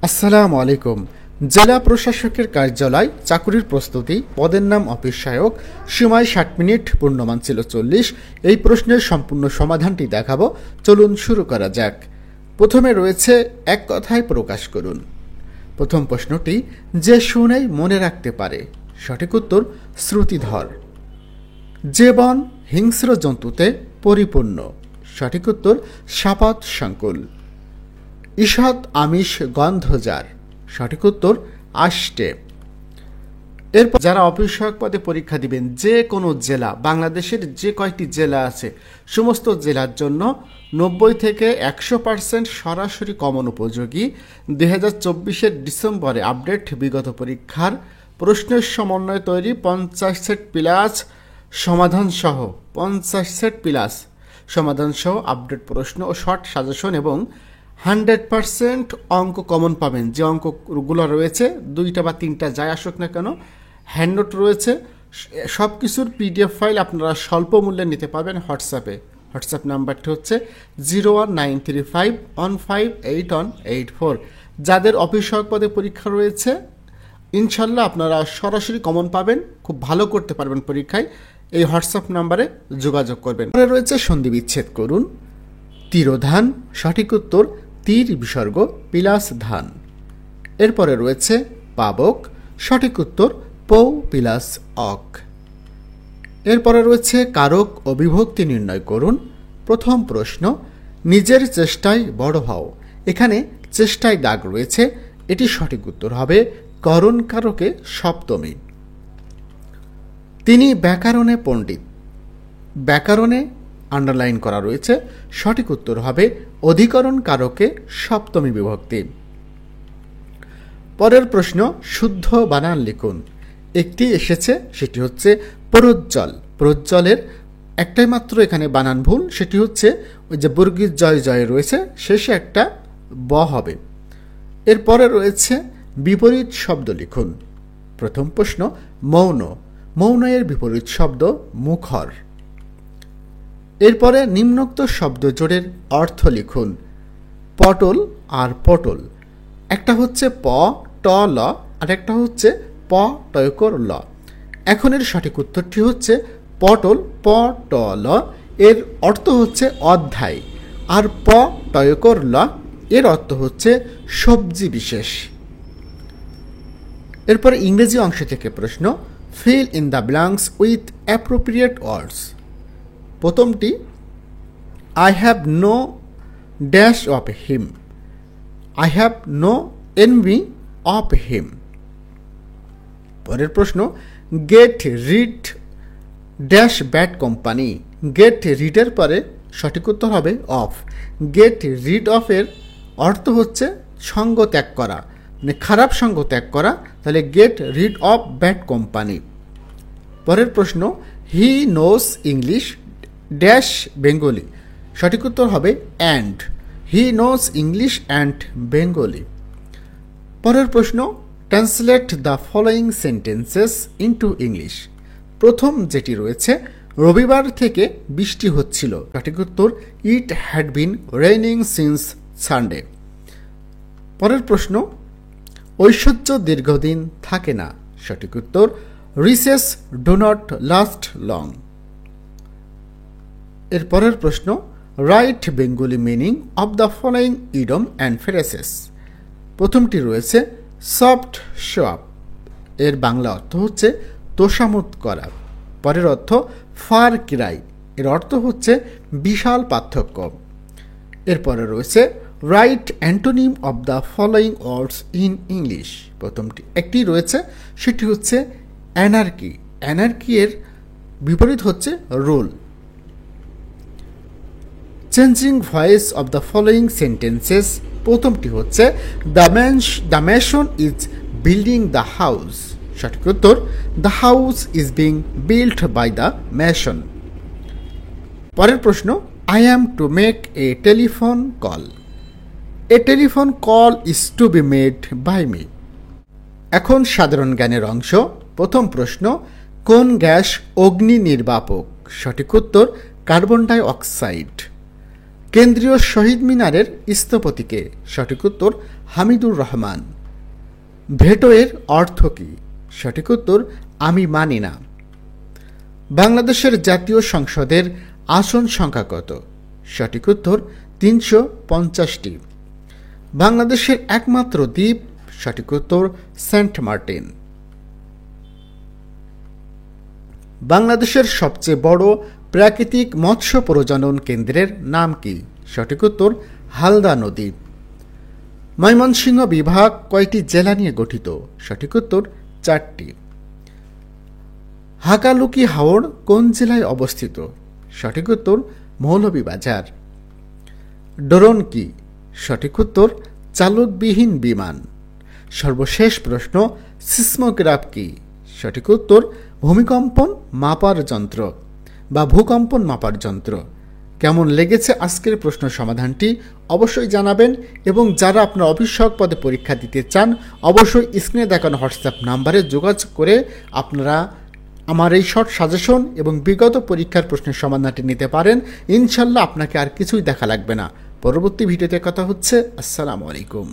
আসসালামু আলাইকুম। জেলা প্রশাসকের কার্যালয় চাকুরির প্রস্তুতি, পদের নাম অফিস সহায়ক, সময় 60 মিনিট, পূর্ণমান ছিল 40। এই প্রশ্নের সম্পূর্ণ সমাধানটি দেখাবো, চলুন শুরু করা যাক। প্রথমে রয়েছে এক কথায় প্রকাশ করুন। প্রথম প্রশ্নটি, যে শুনেই মনে রাখতে পারে। সঠিক উত্তর শ্রুতিধর। যে বন হিংস্র জন্তুতে পরিপূর্ণ। সঠিক উত্তর সাপাত সংকুল। ঈষৎ আমিষ গন্ধজার। সঠিক উত্তর আষ্টে। এরপর যারা অফিস সহায়ক পদে পরীক্ষা দিবেন, যে কোনো জেলা, বাংলাদেশের যে কয়টি জেলা আছে সমস্ত জেলার জন্য 90 থেকে 100% সরাসরি কমন উপযোগী 2024 ডিসেম্বরে আপডেট বিগত পরীক্ষার প্রশ্নের সমন্বয় তৈরি 50 সেট প্লাস সমাধানসহ 50 সেট প্লাস সমাধানসহ আপডেট প্রশ্ন ও শর্ট সাজেশন এবং 100% অঙ্ক কমন পাবেন। যে অঙ্কগুলো রয়েছে 2টা বা 3টা যাই আসুক না কেন, হ্যান্ডনোট রয়েছে, সব কিছুর PDF ফাইল আপনারা স্বল্প মূল্যে নিতে পারবেন হোয়াটসঅ্যাপ নাম্বারটি হচ্ছে 01935158184। যাদের অফিস সহায়ক পদে পরীক্ষা রয়েছে ইনশাল্লাহ আপনারা সরাসরি কমন পাবেন, খুব ভালো করতে পারবেন পরীক্ষায়। এই হোয়াটসঅ্যাপ নাম্বারে যোগাযোগ করবেন। পরে রয়েছে সন্ধি বিচ্ছেদ করুন। তিরোধান। সঠিক উত্তর তীর বিসর্গ পিলাস ধান। এরপরে রয়েছে পাবক। সঠিক উত্তর পৌ পিলাস অক। এরপরে রয়েছে কারক ও বিভক্তি নির্ণয় করুন। প্রথম প্রশ্ন, নিজের চেষ্টায় বড় হও। এখানে চেষ্টায় দাগ রয়েছে, এটি সঠিক উত্তর হবে করণ কারকে সপ্তমী। তিনি ব্যাকরণে পণ্ডিত। ব্যাকরণে আন্ডারলাইন করা রয়েছে, সঠিক উত্তর হবে অধিকরণ কারকে সপ্তমী বিভক্তি। পরের প্রশ্ন, শুদ্ধ বানান লিখুন। একটি এসেছে, সেটি হচ্ছে প্রজ্জ্বল। প্রজ্জ্বলের একটাই মাত্র এখানে বানান ভুল, সেটি হচ্ছে ওই যে বর্গীর জয় জয় রয়েছে, শেষে একটা ব হবে। এরপরে রয়েছে বিপরীত শব্দ লিখুন। প্রথম প্রশ্ন, মৌন। মৌন এর বিপরীত শব্দ মুখর। এরপরে নিম্নোক্ত শব্দ জোড়ের অর্থ লিখুন। পটল আর পটল, একটা হচ্ছে প ট ল আর একটা হচ্ছে প টয়কর ল। এখন এর সঠিক উত্তরটি হচ্ছে পটল প ট ল, এর অর্থ হচ্ছে অধ্যায়, আর প টয়কর ল এর অর্থ হচ্ছে সবজি বিশেষ। এরপর ইংরেজি অংশ থেকে প্রশ্ন, fill in the blanks with appropriate words. প্রথমটি, I have no dash of him. I have no envy of him. পরের প্রশ্ন, get rid dash bad company. Get রিডের পরে সঠিক উত্তর হবে অফ। গেট রিড অফ এর অর্থ হচ্ছে সঙ্গ ত্যাগ করা, মানে খারাপ সঙ্গ ত্যাগ করা, তাহলে get rid of bad company. পরের প্রশ্ন, he knows English dash Bengali. সঠিক উত্তর হবে and. He knows English and Bengali. পরের প্রশ্ন, translate the following sentences into English. প্রথম যেটি রয়েছে, রবিবার থেকে বৃষ্টি হচ্ছিল। সঠিক উত্তর it had been raining since Sunday. পরের প্রশ্ন, ঐশ্বর্য দীর্ঘদিন থাকে না। সঠিক উত্তর riches do not last long. এর পরের প্রশ্ন, write Bengali meaning of the following idiom and phrases. প্রথমটি রয়েছে সফট শো আপ, এর বাংলা অর্থ হচ্ছে তোষামোদ করা। পরের অর্থ ফার ক্রাই, এর অর্থ হচ্ছে বিশাল পার্থক্য। এরপরে রয়েছে right antonym of the following words in English. প্রথমটি একটি রয়েছে, সেটি হচ্ছে অ্যানার্কি। অ্যানার্কি এর বিপরীত হচ্ছে rule. Changing voice of the following sentences. প্রথমটি হচ্ছে the mason is building the house. সঠিক উত্তর the house is being built by the mason. পরের প্রশ্ন, I am to make a telephone call. A telephone call is to be made by me. এখন সাধারণ জ্ঞানের অংশ। প্রথম প্রশ্ন, কোন গ্যাস অগ্নি নির্বাপক? সঠিক উত্তর কার্বন ডাই অক্সাইড। কেন্দ্রীয় শহীদ মিনারের স্থপতি কে? সঠিক উত্তর হামিদুর রহমান। ভেটো এর অর্থ কি? সঠিক উত্তর আমি মানি না। বাংলাদেশের জাতীয় সংসদের আসন সংখ্যা কত? সঠিক উত্তর 350টি। বাংলাদেশের একমাত্র দ্বীপ? সঠিক উত্তর সেন্ট মার্টিন। বাংলাদেশের সবচেয়ে বড় প্রাকৃতিক মৎস্য প্রজনন কেন্দ্রের নাম কি? সঠিক উত্তর হালদা নদী। ময়মনসিংহ বিভাগ কয়টি জেলা নিয়ে গঠিত? সঠিক উত্তর 4টি। হাকালুকি হাওড় কোন জেলায় অবস্থিত? সঠিক উত্তর মৌলভীবাজার। ড্রোন কি? সঠিক উত্তর চালকবিহীন বিমান। সর্বশেষ প্রশ্ন, সিসমোগ্রাফ কি? সঠিক উত্তর ভূমিকম্পন মাপার যন্ত্র বা ভূকম্পন মাপার যন্ত্র। কেমন লেগেছে আজকের প্রশ্ন সমাধানটি অবশ্যই জানাবেন, এবং যারা আপনার অফিসসহায়ক পদে পরীক্ষা দিতে চান অবশ্যই স্ক্রিনে দেখানো হোয়াটসঅ্যাপ নাম্বারে যোগাযোগ করে আপনারা আমার এই শর্ট সাজেশন এবং বিগত পরীক্ষার প্রশ্নের সমাধানটি নিতে পারেন। ইনশাল্লাহ আপনাকে আর কিছুই দেখা লাগবে না। পরবর্তী ভিডিওতে কথা হচ্ছে। আসসালামু আলাইকুম।